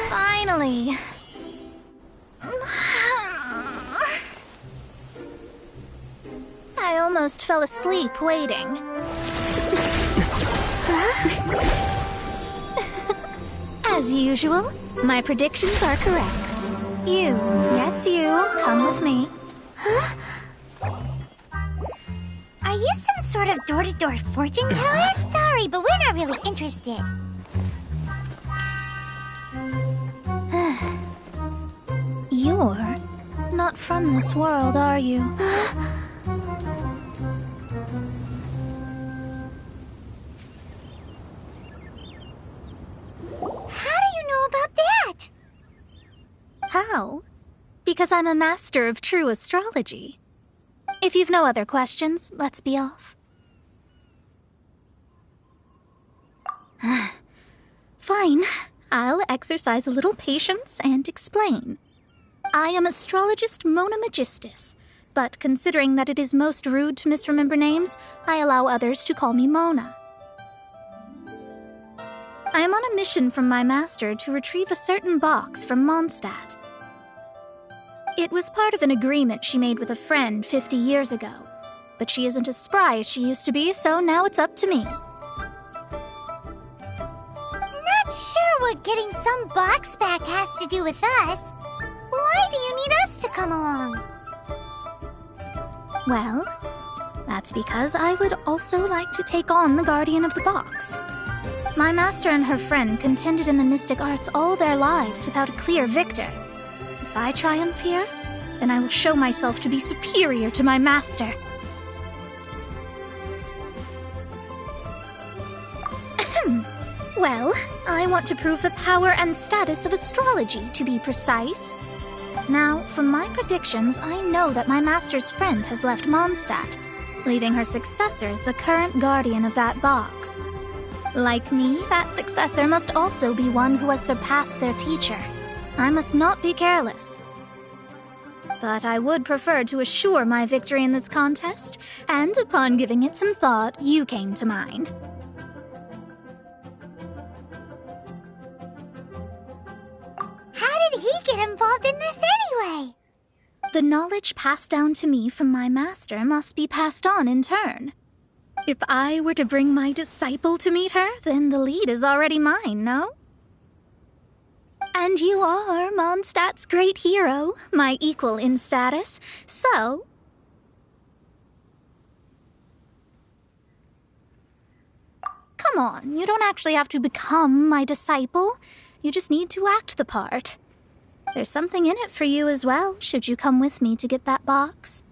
Finally. I almost fell asleep waiting. As usual, my predictions are correct. Yes you, come with me. Are you some sort of door-to-door fortune teller? Sorry, but we're not really interested. You're not from this world, are you? How do you know about that? How? Because I'm a master of true astrology. If you've no other questions, let's be off. Fine. I'll exercise a little patience and explain. I am astrologist Mona Magistus, but considering that it is most rude to misremember names, I allow others to call me Mona. I am on a mission from my master to retrieve a certain box from Mondstadt. It was part of an agreement she made with a friend 50 years ago, but she isn't as spry as she used to be, so now it's up to me. Not sure what getting some box back has to do with us. Why do you need us to come along? Well, that's because I would also like to take on the Guardian of the Box. My master and her friend contended in the mystic arts all their lives without a clear victor. If I triumph here, then I will show myself to be superior to my master. Well, I want to prove the power and status of astrology, to be precise. Now, from my predictions, I know that my master's friend has left Mondstadt, leaving her successor as the current guardian of that box. Like me, that successor must also be one who has surpassed their teacher. I must not be careless. But I would prefer to assure my victory in this contest, and upon giving it some thought, you came to mind. How did he get involved in this anyway? The knowledge passed down to me from my master must be passed on in turn. If I were to bring my disciple to meet her, then the lead is already mine, no? And you are Mondstadt's great hero, my equal in status, so... Come on, you don't actually have to become my disciple. You just need to act the part. There's something in it for you as well, should you come with me to get that box.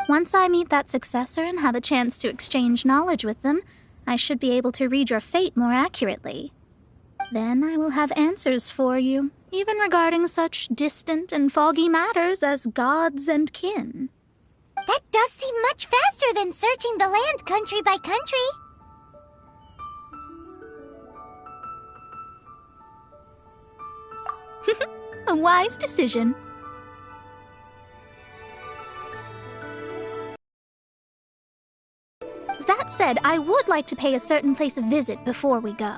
Once I meet that successor and have a chance to exchange knowledge with them, I should be able to read your fate more accurately. Then I will have answers for you, even regarding such distant and foggy matters as gods and kin. That does seem much faster than searching the land country by country. A wise decision. That said, I would like to pay a certain place a visit before we go.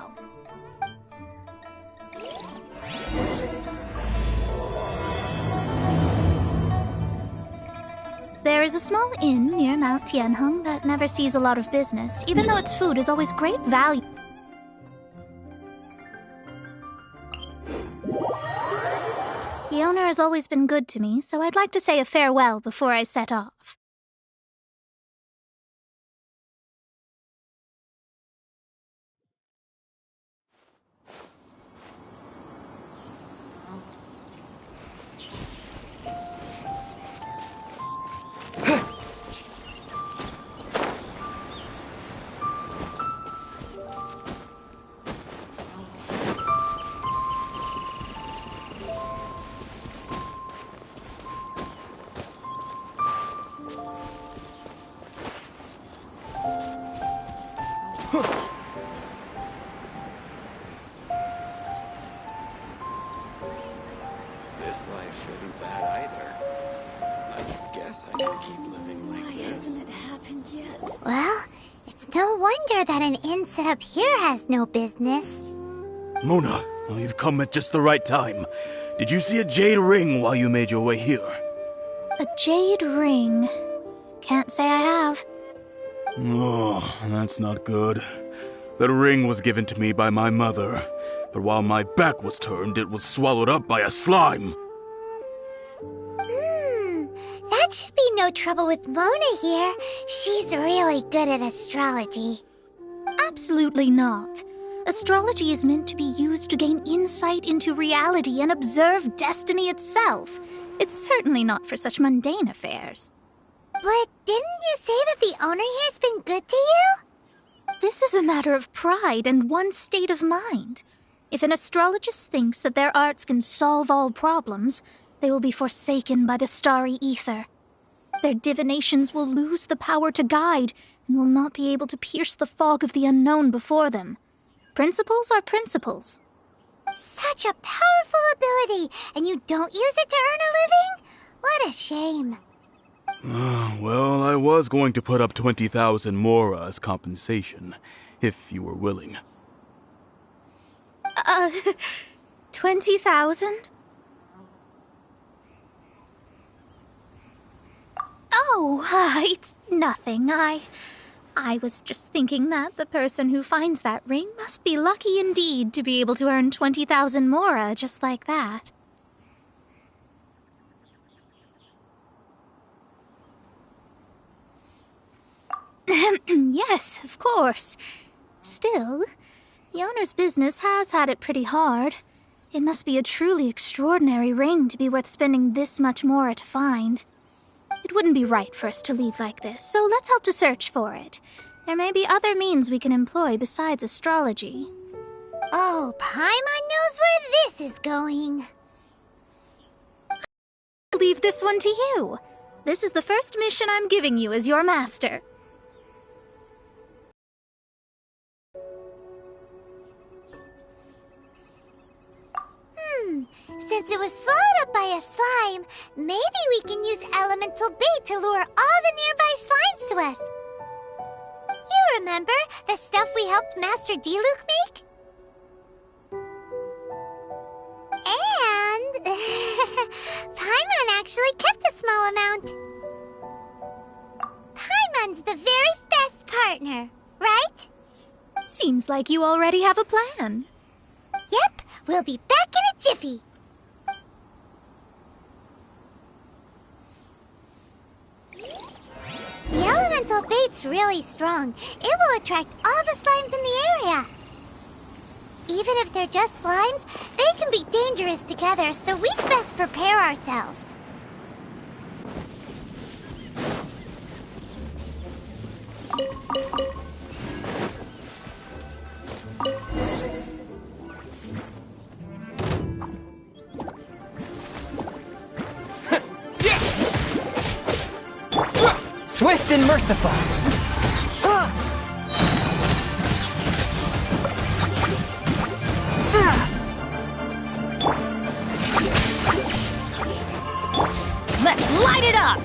There is a small inn near Mount Tianheng that never sees a lot of business, even though its food is always great value. The owner has always been good to me, so I'd like to say a farewell before I set off. this life isn't bad either. I guess I can keep living like this. Why hasn't it happened yet? Well, it's no wonder that an inn set up here has no business. Mona, you've come at just the right time. Did you see a jade ring while you made your way here? A jade ring? Can't say I have. Oh, that's not good. That ring was given to me by my mother, but while my back was turned, it was swallowed up by a slime. That should be no trouble with Mona here. She's really good at astrology. Absolutely not. Astrology is meant to be used to gain insight into reality and observe destiny itself. It's certainly not for such mundane affairs. But didn't you say that the owner here's been good to you? This is a matter of pride and one's state of mind. If an astrologist thinks that their arts can solve all problems, they will be forsaken by the starry ether. Their divinations will lose the power to guide and will not be able to pierce the fog of the unknown before them. Principles are principles. Such a powerful ability, and you don't use it to earn a living? What a shame. Well, I was going to put up 20,000 mora as compensation, if you were willing. 20,000? Oh, it's nothing. I was just thinking that the person who finds that ring must be lucky indeed to be able to earn 20,000 mora just like that. Yes, of course. Still, the owner's business has had it pretty hard. It must be a truly extraordinary ring to be worth spending this much mora to find. It wouldn't be right for us to leave like this, so let's help to search for it. There may be other means we can employ besides astrology. Oh, Paimon knows where this is going. I'll leave this one to you. This is the first mission I'm giving you as your master. Since it was swallowed up by a slime, maybe we can use elemental bait to lure all the nearby slimes to us. You remember the stuff we helped Master Diluc make? And Paimon actually kept a small amount. Paimon's the very best partner, right? Seems like you already have a plan. Yep, we'll be back in a jiffy. The elemental bait's really strong. It will attract all the slimes in the area. Even if they're just slimes, they can be dangerous together, so we'd best prepare ourselves. Swift and merciful. Let's light it up!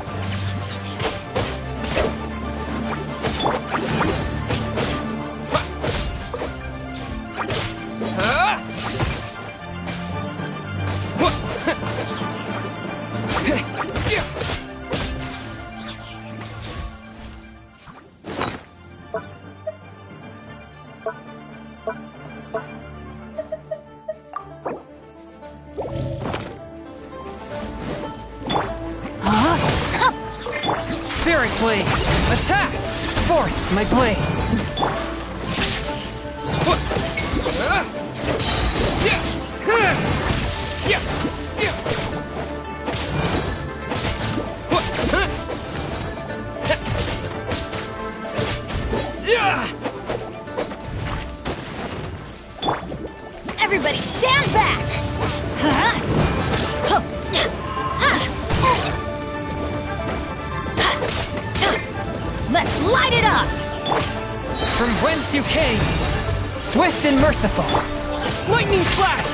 Spirit blade! Attack! Forth my blade! Everybody stand back! Let's light it up! From whence you came, swift and merciful! Lightning flash!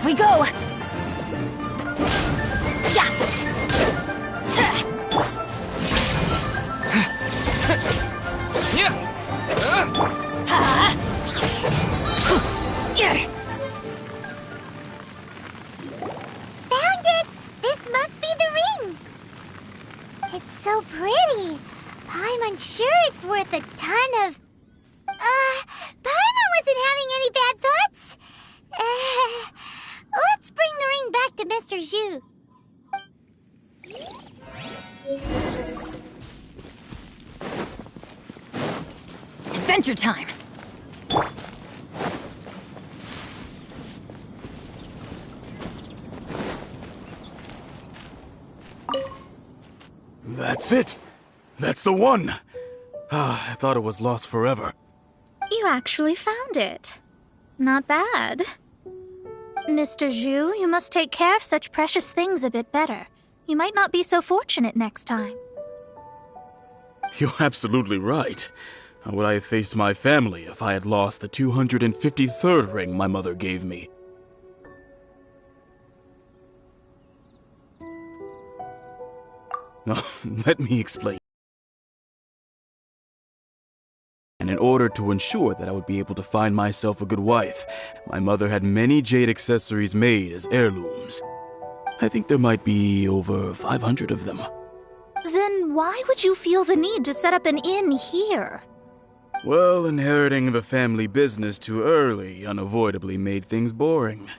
we go! Yeah! Found it! This must be the ring! It's so pretty. Paimon's sure it's worth a ton of... Paimon wasn't having any bad thoughts. Let's bring the ring back to Mr. Zhu. Adventure time! That's it! That's the one! I thought it was lost forever. You actually found it. Not bad. Mr. Zhu, you must take care of such precious things a bit better. You might not be so fortunate next time. You're absolutely right. How would I have faced my family if I had lost the 253rd ring my mother gave me? Let me explain. And in order to ensure that I would be able to find myself a good wife, my mother had many jade accessories made as heirlooms. I think there might be over 500 of them. Then why would you feel the need to set up an inn here? Well, inheriting the family business too early unavoidably made things boring.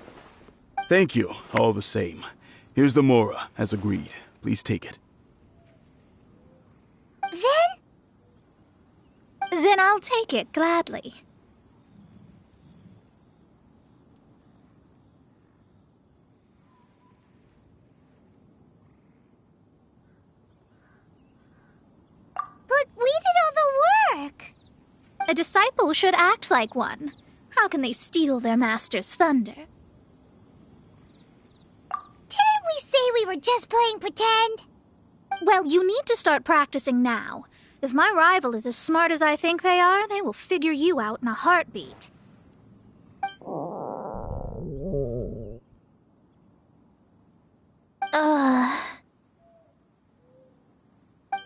Thank you, all the same. Here's the Mora, as agreed. Please take it. Then I'll take it gladly. But we did all the work. A disciple should act like one. How can they steal their master's thunder? Didn't we say we were just playing pretend? Well, you need to start practicing now. If my rival is as smart as I think they are, they will figure you out in a heartbeat.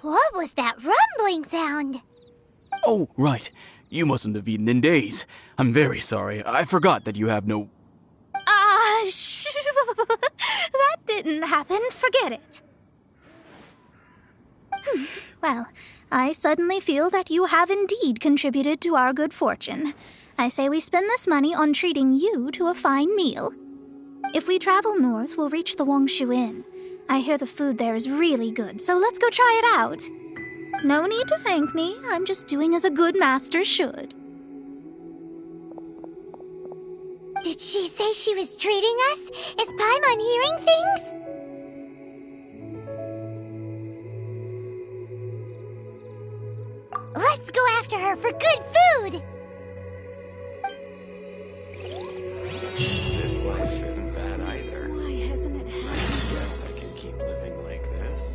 What was that rumbling sound? Oh, right. You mustn't have eaten in days. I'm very sorry. I forgot that you have no... That didn't happen. Forget it. Well, I suddenly feel that you have indeed contributed to our good fortune. I say we spend this money on treating you to a fine meal. If we travel north, we'll reach the Wongshu Inn. I hear the food there is really good, so let's go try it out. No need to thank me. I'm just doing as a good master should. Did she say she was treating us? Is Paimon hearing things? Let's go after her for good food! This life isn't bad either. Why hasn't it happened? I guess I can keep living like this.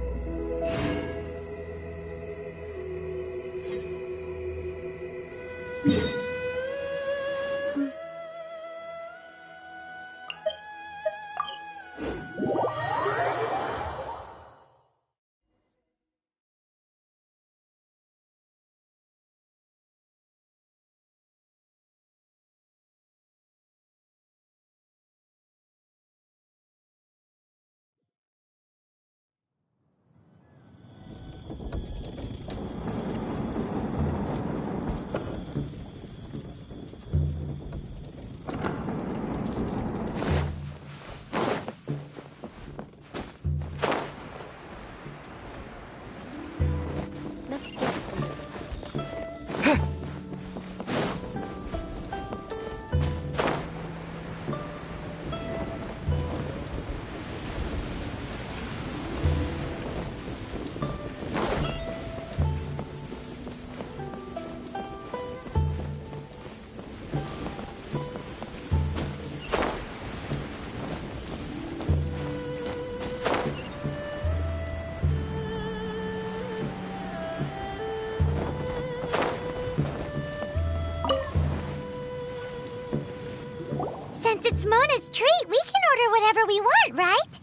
it's Mona's treat, we can order whatever we want, right?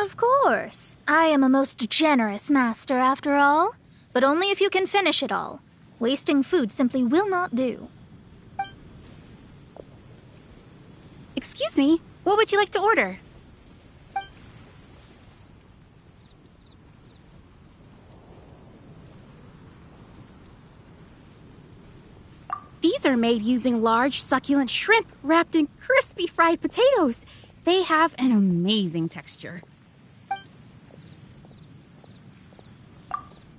Of course. I am a most generous master, after all. But only if you can finish it all. Wasting food simply will not do. Excuse me, what would you like to order? These are made using large, succulent shrimp wrapped in crispy fried potatoes. They have an amazing texture.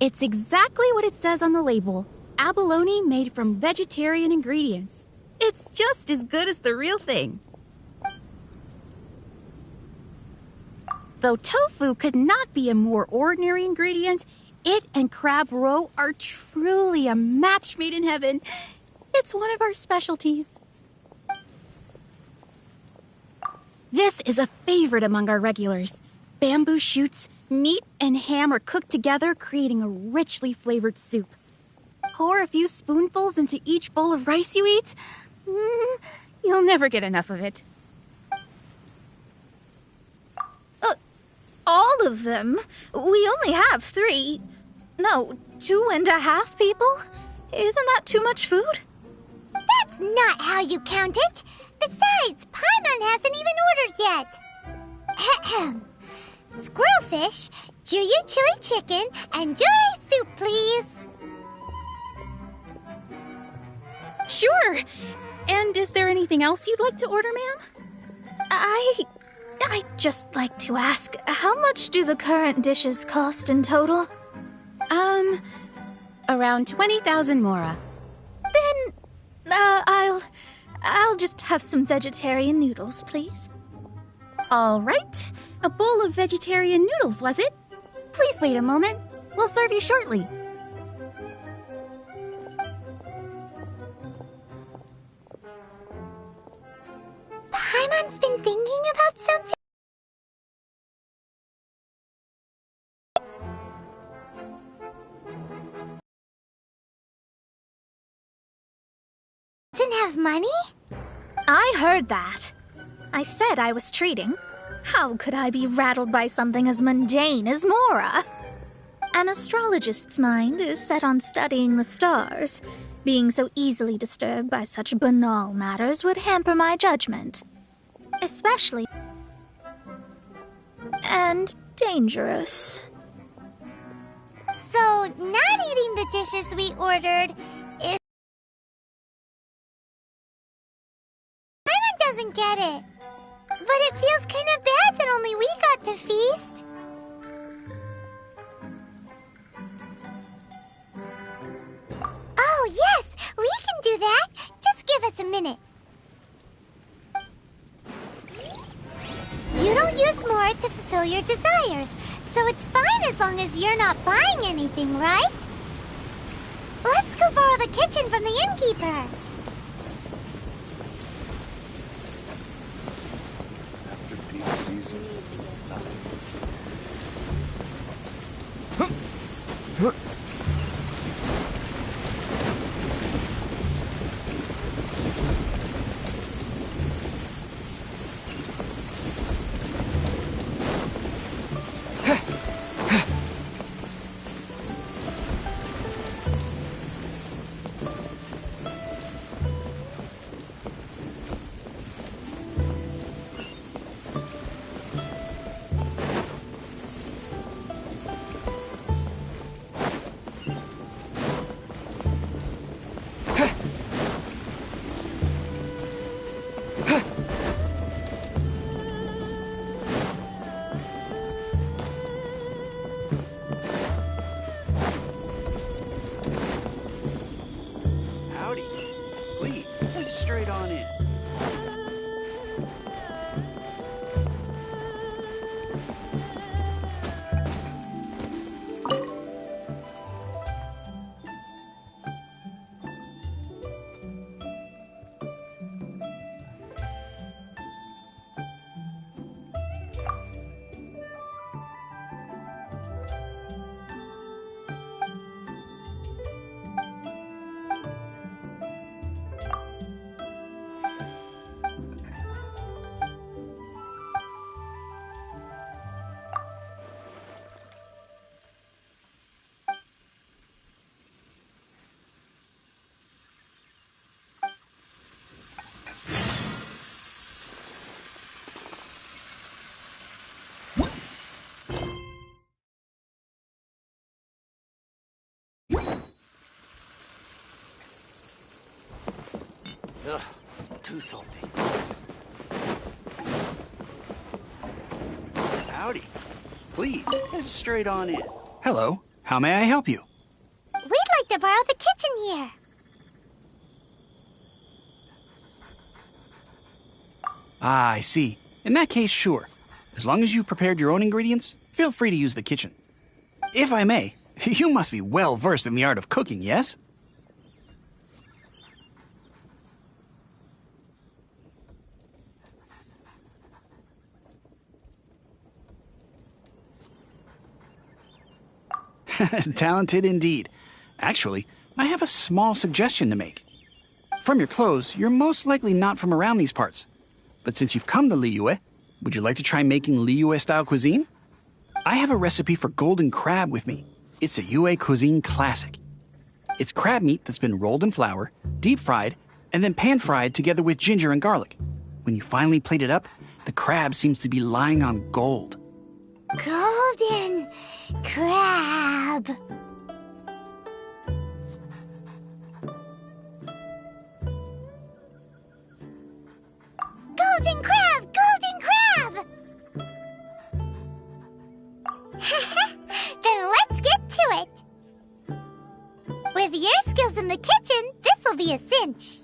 It's exactly what it says on the label. Abalone made from vegetarian ingredients. It's just as good as the real thing. Though tofu could not be a more ordinary ingredient, it and crab roe are truly a match made in heaven. It's one of our specialties. This is a favorite among our regulars. Bamboo shoots, meat, and ham are cooked together, creating a richly flavored soup. Pour a few spoonfuls into each bowl of rice you eat. You'll never get enough of it. All of them? We only have 3. No, 2.5 people? Isn't that too much food? That's not how you count it. Besides, Paimon hasn't even ordered yet. Ahem. Squirrelfish, Juyu chili chicken, and Juri soup, please. Sure. And is there anything else you'd like to order, ma'am? I'd just like to ask, how much do the current dishes cost in total? Around 20,000 mora. Then, I'll just have some vegetarian noodles, please. All right. A bowl of vegetarian noodles, was it? Please wait a moment. We'll serve you shortly. Paimon's been thinking about something. Doesn't have money? I heard that. I said I was treating. How could I be rattled by something as mundane as Mora? An astrologist's mind is set on studying the stars. Being so easily disturbed by such banal matters would hamper my judgment. Especially... and dangerous. So, not eating the dishes we ordered is... Paimon doesn't get it. But it feels kind of bad that only we got to feast. Oh, yes! We can do that! Just give us a minute. You don't use more to fulfill your desires, so it's fine as long as you're not buying anything, right? Let's go borrow the kitchen from the innkeeper. After peak season. Howdy. Please, head straight on in. Ugh, too salty. Howdy. Please, head straight on in. Hello. How may I help you? We'd like to borrow the kitchen here. Ah, I see. In that case, sure. As long as you've prepared your own ingredients, feel free to use the kitchen. If I may, you must be well versed in the art of cooking, yes? Talented indeed. Actually, I have a small suggestion to make. From your clothes, you're most likely not from around these parts. But since you've come to Liyue, would you like to try making Liyue-style cuisine? I have a recipe for golden crab with me. It's a Yue cuisine classic. It's crab meat that's been rolled in flour, deep fried, and then pan-fried together with ginger and garlic. When you finally plate it up, the crab seems to be lying on gold. Golden crab. Golden crab! Golden crab! Then let's get to it. With your skills in the kitchen, this'll be a cinch.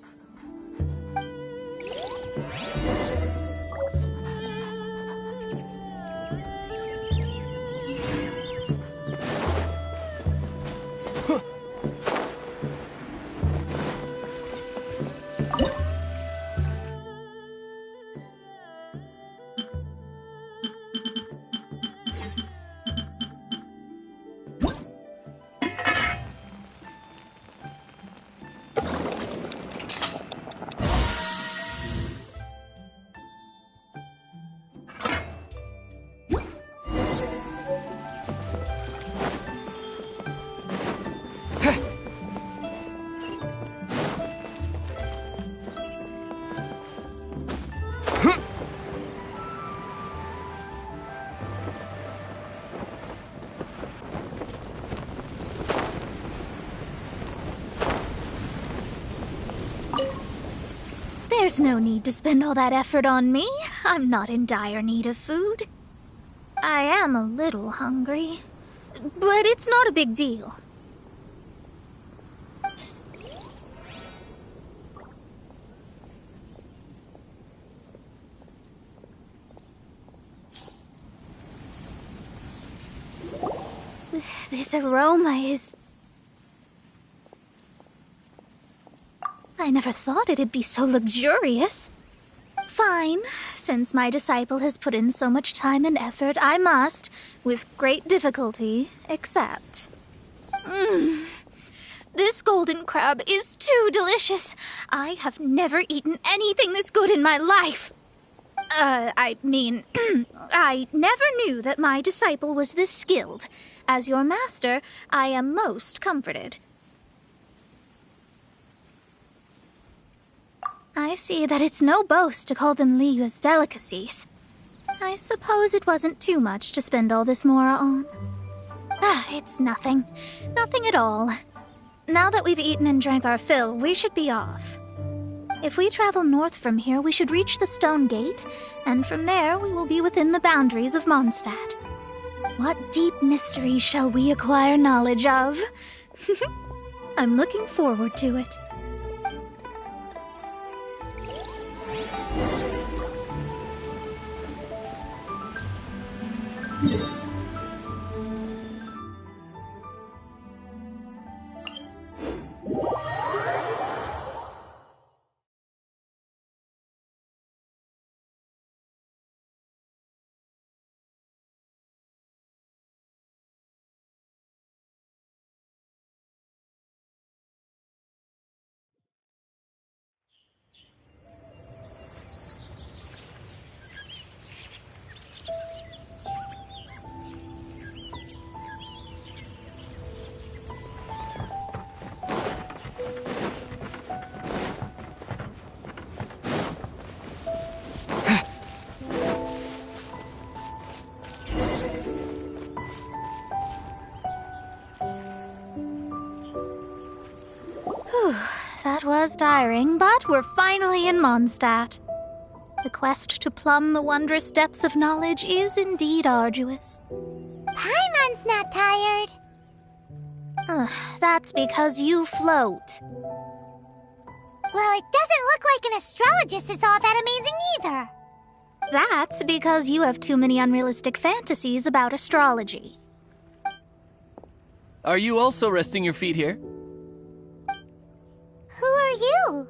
There's no need to spend all that effort on me. I'm not in dire need of food. I am a little hungry, but it's not a big deal. This aroma is... I never thought it'd be so luxurious. Fine. Since my disciple has put in so much time and effort, I must, with great difficulty, accept. This golden crab is too delicious. I have never eaten anything this good in my life. I mean, I never knew that my disciple was this skilled. As your master, I am most comforted. I see that it's no boast to call them Liyue's delicacies. I suppose it wasn't too much to spend all this mora on. It's nothing. Nothing at all. Now that we've eaten and drank our fill, we should be off. If we travel north from here, we should reach the Stone Gate, and from there we will be within the boundaries of Mondstadt. What deep mysteries shall we acquire knowledge of? I'm looking forward to it. That was tiring, but we're finally in Mondstadt. The quest to plumb the wondrous depths of knowledge is indeed arduous. Paimon's not tired. That's because you float. Well, it doesn't look like an astrologist is all that amazing either. That's because you have too many unrealistic fantasies about astrology. Are you also resting your feet here? Who are you?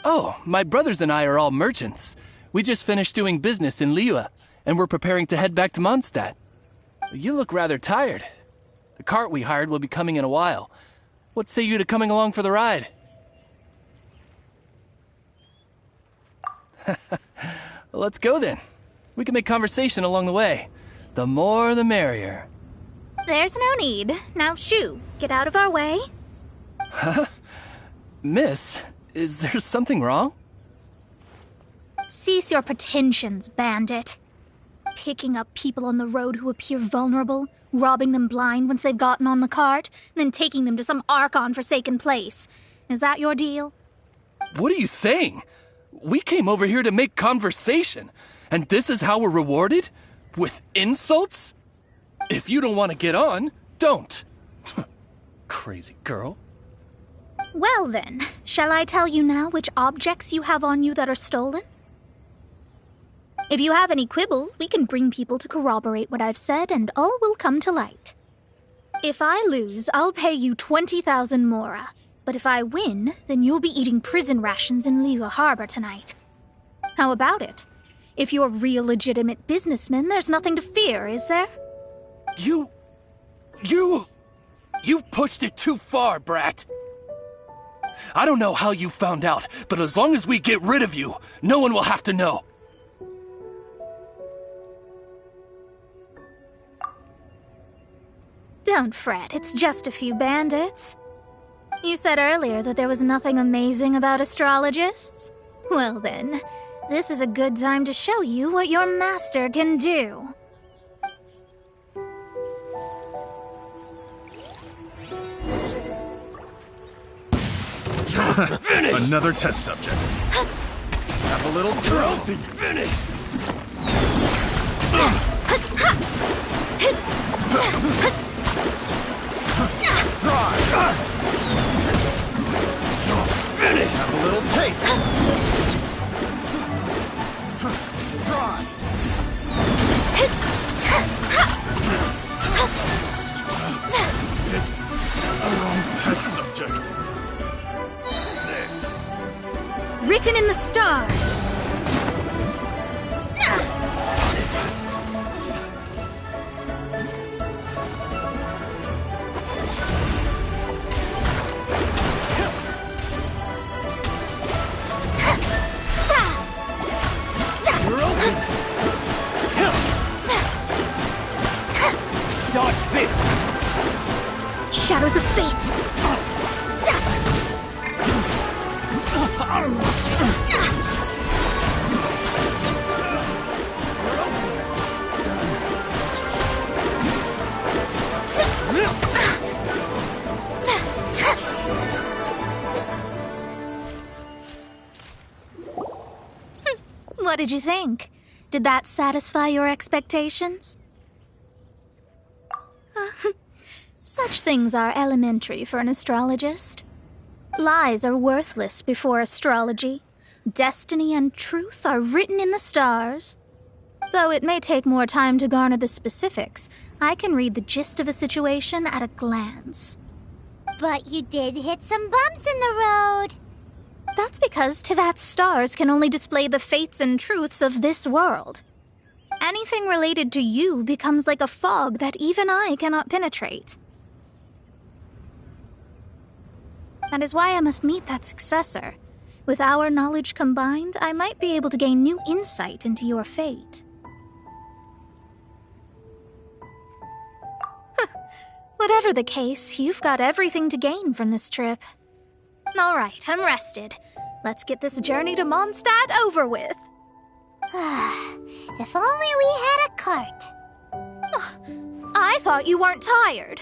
Oh, my brothers and I are all merchants. We just finished doing business in Liyue, and we're preparing to head back to Mondstadt. You look rather tired. The cart we hired will be coming in a while. What say you to coming along for the ride? Let's go then. We can make conversation along the way. The more the merrier. There's no need. Now shoo, get out of our way. Huh? Miss, is there something wrong? Cease your pretensions, bandit. Picking up people on the road who appear vulnerable, robbing them blind once they've gotten on the cart, then taking them to some Archon-forsaken place. Is that your deal? What are you saying? We came over here to make conversation, and this is how we're rewarded? With insults? If you don't want to get on, don't. Crazy girl. Well then, shall I tell you now which objects you have on you that are stolen? If you have any quibbles, we can bring people to corroborate what I've said, and all will come to light. If I lose, I'll pay you 20,000 mora. But if I win, then you'll be eating prison rations in Liyue Harbor tonight. How about it? If you're real legitimate businessmen, there's nothing to fear, is there? You've pushed it too far, brat. I don't know how you found out, but as long as we get rid of you, no one will have to know. Don't fret, it's just a few bandits. You said earlier that there was nothing amazing about astrologists? Well then, this is a good time to show you what your master can do. Another test subject. Have a little trophy. Finish. Finish. Have a little taste. Try. Wrong test subject. Written in the stars. You're open. Dodge this. Shadows of fate. What did you think? Did that satisfy your expectations? Such things are elementary for an astrologist. Lies are worthless before astrology. Destiny and truth are written in the stars. Though it may take more time to garner the specifics, I can read the gist of a situation at a glance. But you did hit some bumps in the road. That's because Tivat's stars can only display the fates and truths of this world. Anything related to you becomes like a fog that even I cannot penetrate. That is why I must meet that successor. With our knowledge combined, I might be able to gain new insight into your fate. Whatever the case, you've got everything to gain from this trip. All right, I'm rested. Let's get this journey to Mondstadt over with. If only we had a cart. I thought you weren't tired.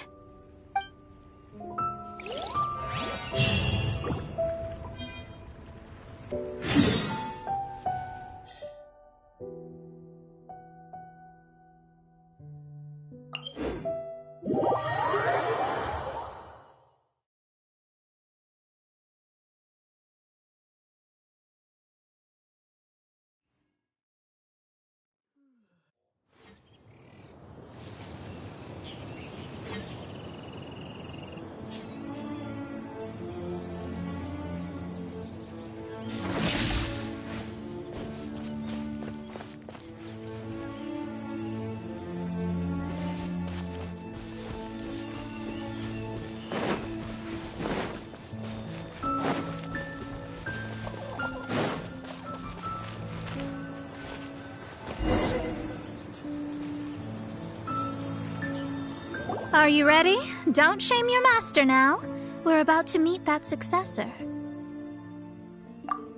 Are you ready? Don't shame your master now. We're about to meet that successor.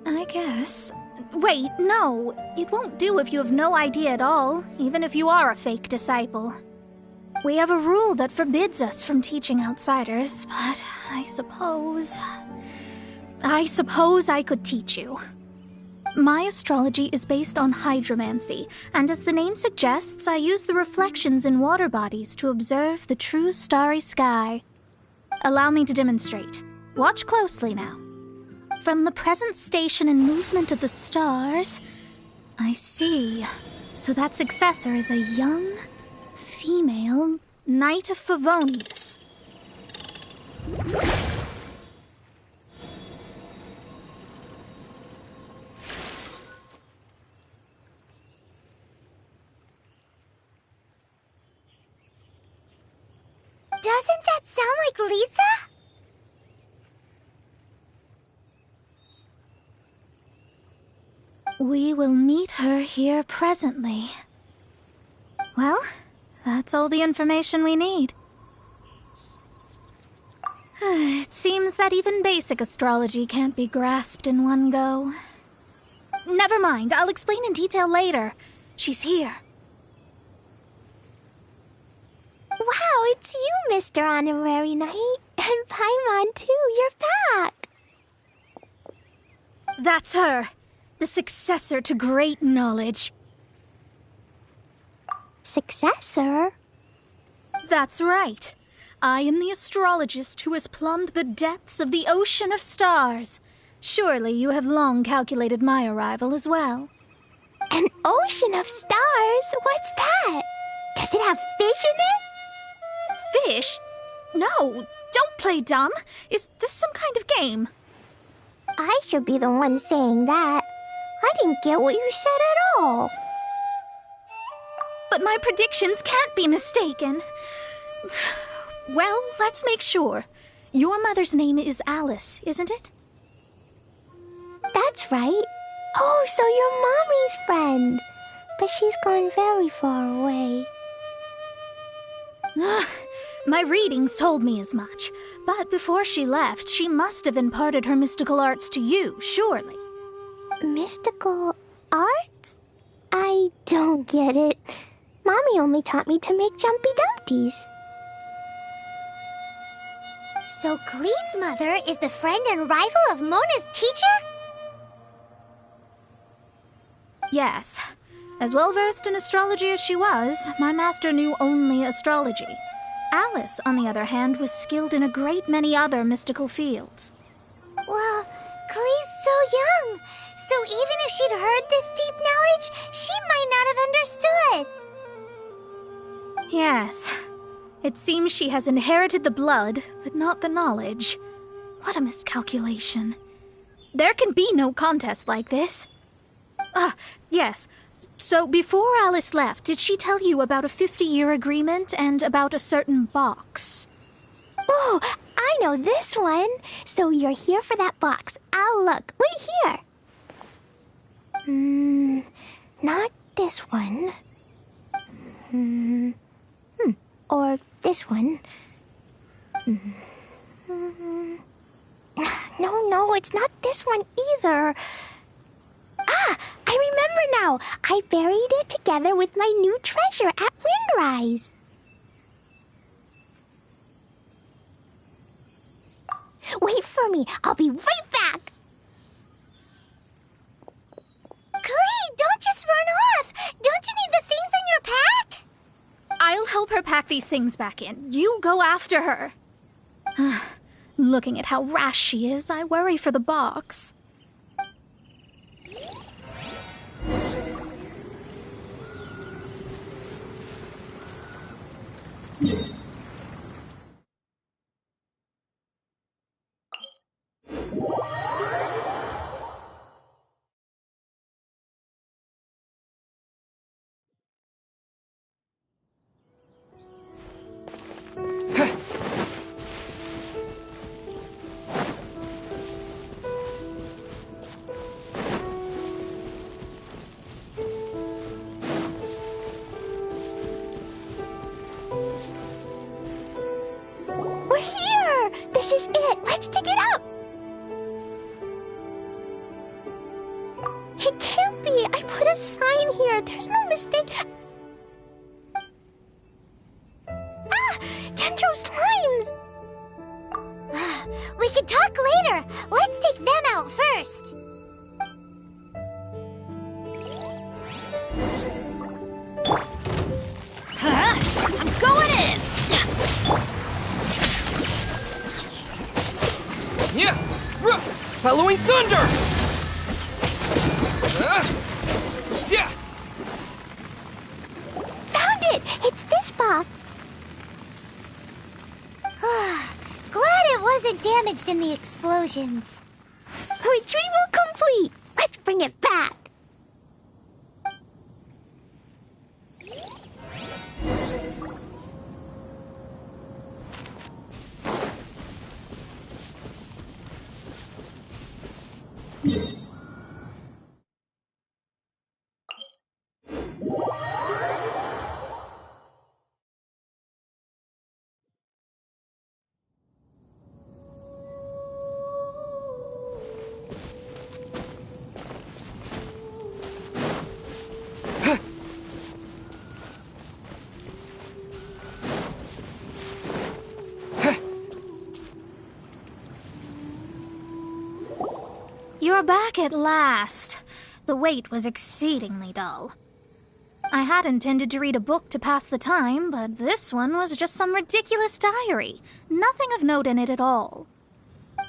I guess. Wait, no. It won't do if you have no idea at all, even if you are a fake disciple. We have a rule that forbids us from teaching outsiders, but I suppose I could teach you. My astrology is based on hydromancy, and as the name suggests, I use the reflections in water bodies to observe the true starry sky. Allow me to demonstrate. Watch closely now. From the present station and movement of the stars, I see. So that successor is a young, female Knight of Favonius. Doesn't that sound like Lisa? We will meet her here presently. Well, that's all the information we need. It seems that even basic astrology can't be grasped in one go. Never mind, I'll explain in detail later. She's here. Wow, it's you, Mr. Honorary Knight. And Paimon, too. You're back. That's her. The successor to great knowledge. Successor? That's right. I am the astrologist who has plumbed the depths of the ocean of stars. Surely you have long calculated my arrival as well. An ocean of stars? What's that? Does it have fish in it? Fish? No, don't play dumb. Is this some kind of game? I should be the one saying that. I didn't get what you said at all. But my predictions can't be mistaken. Well, let's make sure. Your mother's name is Alice, isn't it? That's right. Oh, so you're Mommy's friend. But she's gone very far away. My readings told me as much. But before she left, she must have imparted her mystical arts to you, surely. Mystical arts? I don't get it. Mommy only taught me to make Jumpy Dumpties. So Glee's mother is the friend and rival of Mona's teacher? Yes. As well-versed in astrology as she was, my master knew only astrology. Alice, on the other hand, was skilled in a great many other mystical fields. Well, Glee's so young, so even if she'd heard this deep knowledge, she might not have understood. Yes. It seems she has inherited the blood, but not the knowledge. What a miscalculation. There can be no contest like this. Yes. So before Alice left, did she tell you about a 50-year agreement and about a certain box? Oh, I know this one. So you're here for that box. I'll look. Wait here. Not this one. Or this one. No, it's not this one either. I remember now. I buried it together with my new treasure at Windrise. Wait for me. I'll be right back. pack these things back in. You go after her. Looking at how rash she is, I worry for the box. We're here! This is it! Let's dig it up! It can't be! I put a sign here! There's no mistake! Ah! Dendro slimes! We can talk later! Let's take them out first! I'm going in! Yeah! Following thunder! Yeah! Found it! It's this box! Glad it wasn't damaged in the explosions. Retrieval complete! Let's bring it back! You're back at last. The wait was exceedingly dull. I had intended to read a book to pass the time, but this one was just some ridiculous diary. Nothing of note in it at all.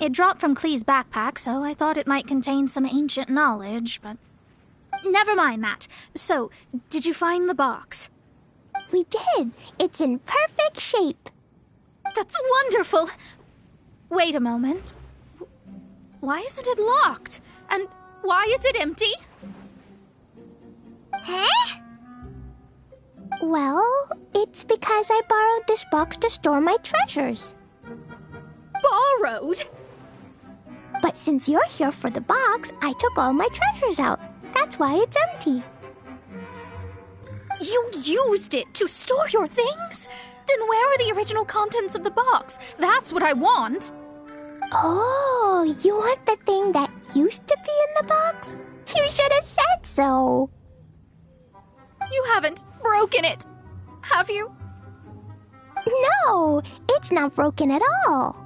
It dropped from Klee's backpack, so I thought it might contain some ancient knowledge, but... Never mind that. So, did you find the box? We did! It's in perfect shape! That's wonderful! Wait a moment. Why isn't it locked? And why is it empty? Huh? Well, it's because I borrowed this box to store my treasures. Borrowed? But since you're here for the box, I took all my treasures out. That's why it's empty. You used it to store your things? Then where are the original contents of the box? That's what I want. Oh, you want the thing that used to be in the box? You should have said so. You haven't broken it, have you? No, it's not broken at all.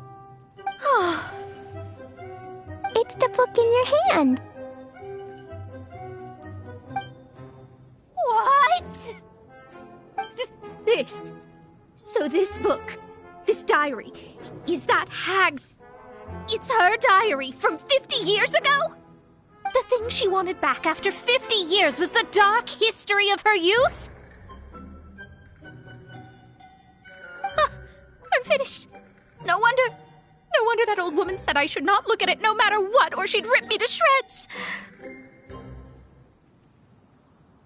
It's the book in your hand. What? This. So this book, this diary, is that Hag's... It's her diary from 50 years ago? The thing she wanted back after 50 years was the dark history of her youth? I'm finished. No wonder that old woman said I should not look at it no matter what, or she'd rip me to shreds.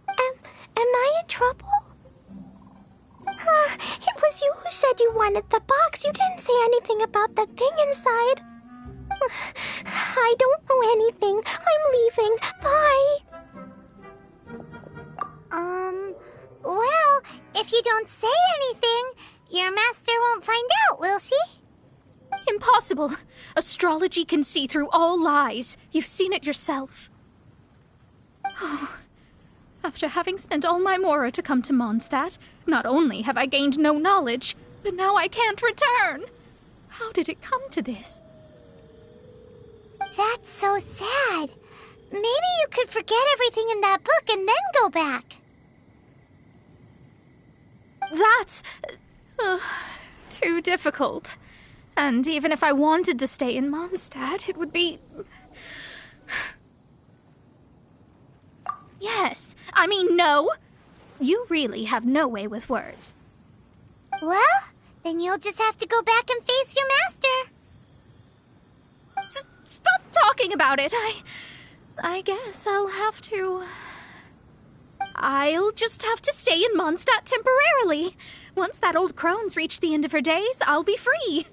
Am I in trouble? It was you who said you wanted the box. You didn't say anything about the thing inside. I don't know anything. I'm leaving. Bye. Well, if you don't say anything, your master won't find out, will she? Impossible. Astrology can see through all lies. You've seen it yourself. Oh. After having spent all my mora to come to Mondstadt, not only have I gained no knowledge, but now I can't return. How did it come to this? That's so sad. Maybe you could forget everything in that book and then go back. That's too difficult. And even if I wanted to stay in Mondstadt, it would be... Yes, I mean no. You really have no way with words. Well, then you'll just have to go back and face your master. Stop talking about it. I guess I'll have to... I'll just have to stay in Mondstadt temporarily. Once that old crone's reached the end of her days, I'll be free.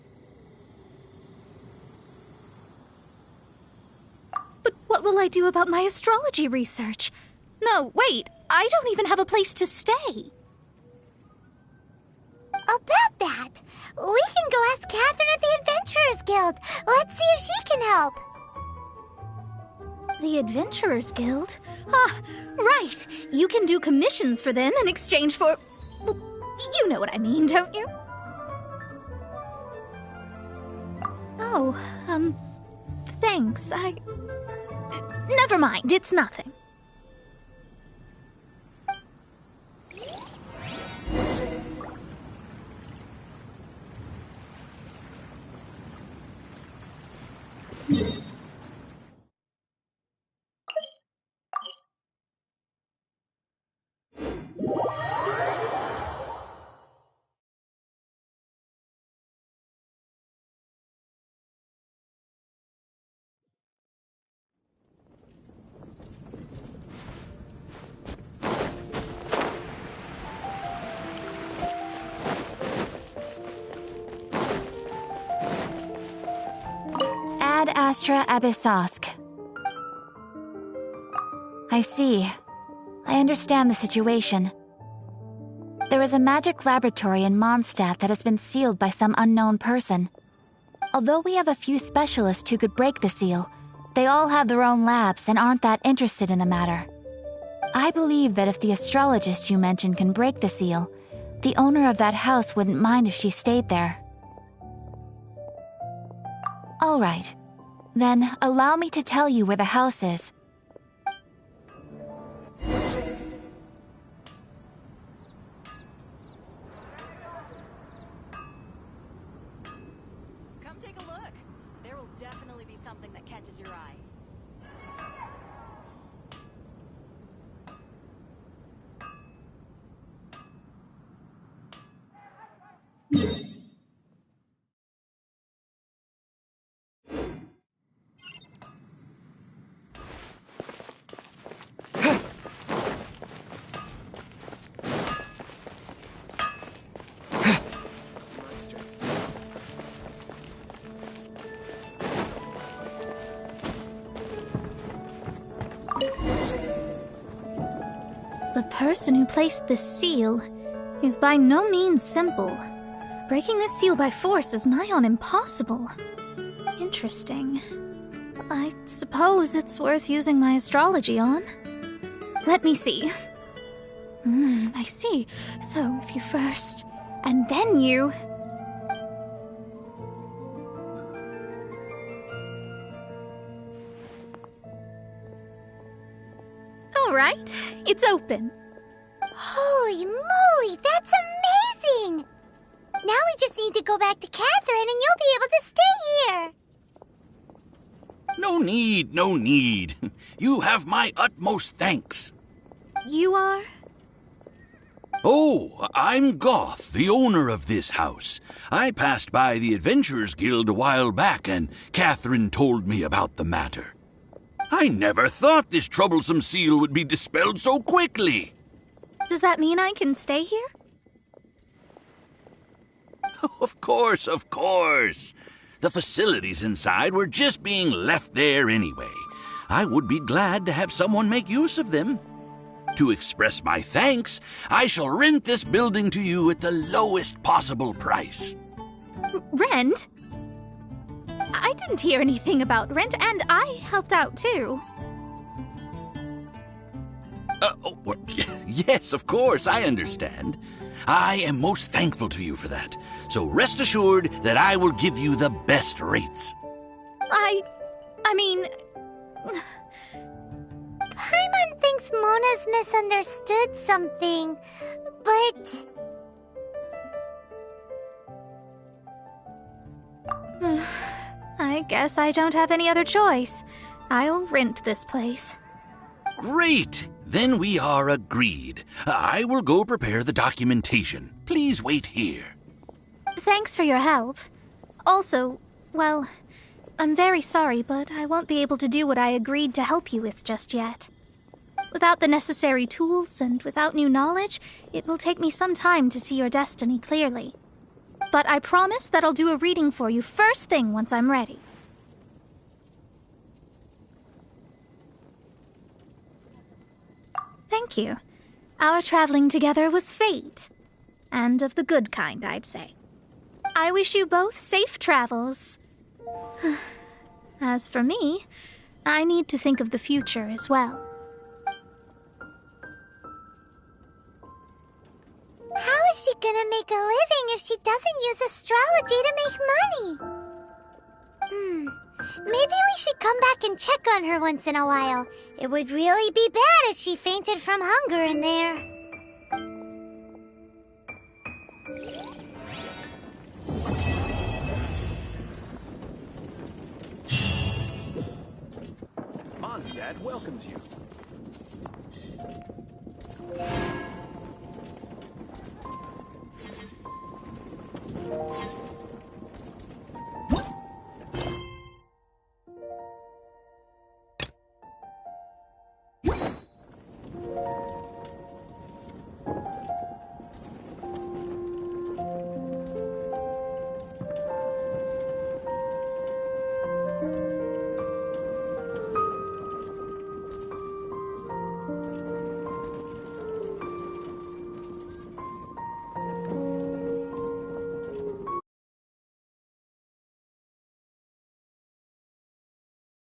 But what will I do about my astrology research? No, wait, I don't even have a place to stay. About that, we can go ask Catherine at the Adventurers Guild. Let's see if she can help. The Adventurers Guild? Ah, right. You can do commissions for them in exchange for... Well, you know what I mean, don't you? Oh, thanks. Never mind, it's nothing. Ad Astra Abyssosk. I see. I understand the situation. There is a magic laboratory in Mondstadt that has been sealed by some unknown person. Although we have a few specialists who could break the seal, they all have their own labs and aren't that interested in the matter. I believe that if the astrologist you mentioned can break the seal, the owner of that house wouldn't mind if she stayed there. All right. Then allow me to tell you where the house is. Come take a look. There will definitely be something that catches your eye. The person who placed this seal is by no means simple. Breaking this seal by force is nigh on impossible. Interesting. I suppose it's worth using my astrology on. Let me see. I see. So, if you first, and then you... Alright, it's open. Holy moly, that's amazing! Now we just need to go back to Catherine and you'll be able to stay here. No need, no need. You have my utmost thanks. You are? Oh, I'm Goth, the owner of this house. I passed by the Adventurers Guild a while back, and Catherine told me about the matter. I never thought this troublesome seal would be dispelled so quickly. Does that mean I can stay here? Of course, of course. The facilities inside were just being left there anyway. I would be glad to have someone make use of them. To express my thanks, I shall rent this building to you at the lowest possible price. Rent? I didn't hear anything about rent, and I helped out too. Yes, of course, I understand. I am most thankful to you for that. So rest assured that I will give you the best rates. I mean... Paimon thinks Mona's misunderstood something, but... guess I don't have any other choice. I'll rent this place. Great! Then we are agreed. I will go prepare the documentation. Please wait here. Thanks for your help. Also, well, I'm very sorry, but I won't be able to do what I agreed to help you with just yet. Without the necessary tools and without new knowledge, it will take me some time to see your destiny clearly. But I promise that I'll do a reading for you first thing once I'm ready. Thank you. Our traveling together was fate. And of the good kind, I'd say. I wish you both safe travels. As for me, I need to think of the future as well. How is she gonna make a living if she doesn't use astrology to make money? Maybe we should come back and check on her once in a while. It would really be bad if she fainted from hunger in there. Mondstadt welcomes you.